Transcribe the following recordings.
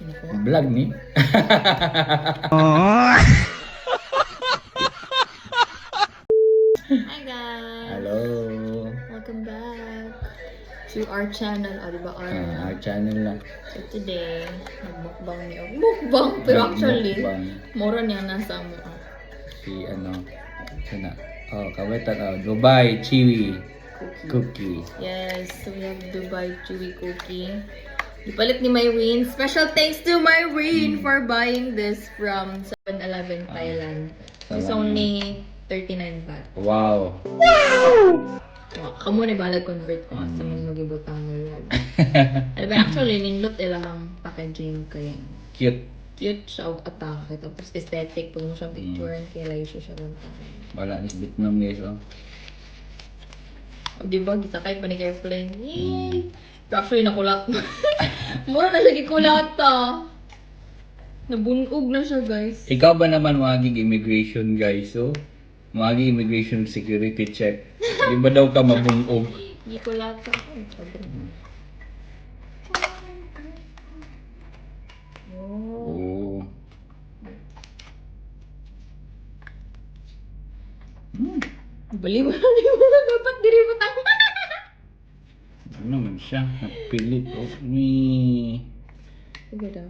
Vlog ni. Hi guys! Hello. Welcome back to our channel. Diba? Our channel lang. So today, nagmukbang niyo. Mukbang! Pero actually, Mukbang. mura niya nasa mo. Si sana. Kabaitan. Dubai Chewy Cookie. Yes, so we have Dubai Chewy Cookie. Ipalit ni Myrene. Special thanks to Myrene for buying this from 7-Eleven Thailand. It's only 39 baht. Wow. Kamu ni balag convert ko sa mga magibutang nila. Actually, nindot ilang packaging kay Cute. cute siya o atake. Tapos aesthetic. Pag mo siyang picture, kaya siya ganito. Wala ni Vietnam guys. Di ba, gisakay pa ni Airplane. Yay! Actually, nakulat. Mura na siya gikulat Nabunog na siya, guys. Ikaw ba naman magiging immigration guys? So, magiging immigration security check. Di ba daw ka mabunog? Gikulat Oh. Oh. Bali mo na dapat diri mo tama. Ano naman siya? Napilit. Umi. Sige daw.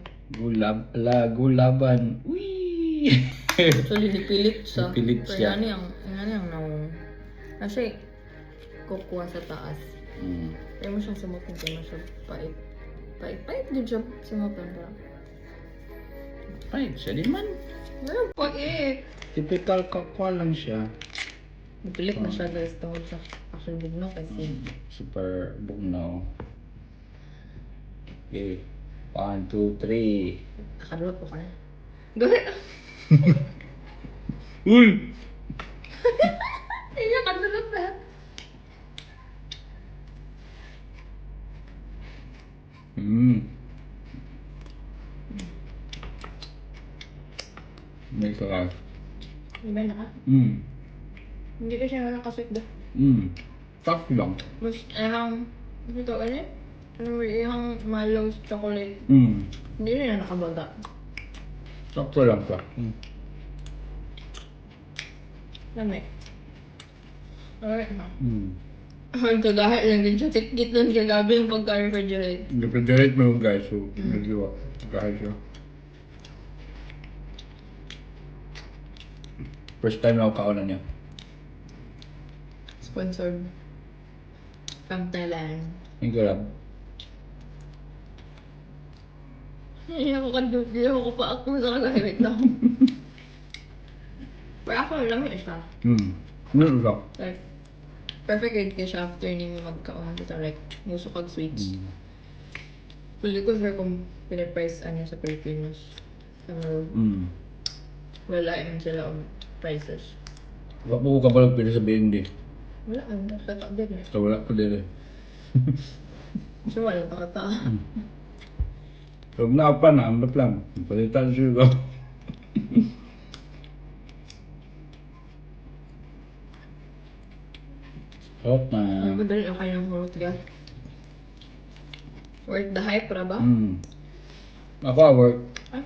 Gulaban. Uy! Actually, nipilit siya. Nipilit siya. Pero yan yung naong. Kasi, kukuha sa taas. Pero mo siyang sumutin kaya mo siya pait. Pait din siya sumutin para. Pait siya di man. Ano pait? Typical kakwa lang siya. Nipilit na siya guys tungkol sa actual bugno kasi. Super bugnaw. Okay. 1, 2, 3. Nakadulot ko ka na. Gawin! Uy! Ay, nakadulot na. May sarap. Diba na ka? Hindi ko siya nakasweet doon. Sakto lang. Mas, ito ano? Yung Malo's chocolate. Hindi rin na nakabaga. Sakto lang pa. Lamig. Alright na. Ang kagahit lang din siya. Tikit lang siya gabi yung pagka-refrigerate. Refrigerate mo yung guys. So, medyo kahit siya. First time na ako kaunan niya. Sponsored. From Thailand. Yung grab. Hindi ako kandun. Hindi ako pa ako sa kagahit na. Pero ako lang yun siya. Ano lang? Like, perfect age ka siya after ni magkaon dito. Like, gusto kag sweets. Pwede ko sir kung pinaprice ano sa Pilipinas. Wala yun sila ang prices. Wala po ka pala pwede sabihin di. Wala, ano, tatak din eh. So, wala pa din eh. So, wala pa kata. Huwag na pa na, ambap lang. Palitan siya ko. Hot na. Madali ang kanyang hulot yan. Worth the hype, ra ba? Ako work. Ah?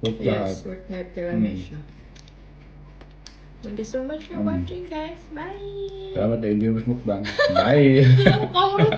Work Yes, lahat. worth the hype siya. Thank you so much for watching, guys. Bye! Salamat eh, hindi mo mukbang. Bye! Hindi ako kaurot.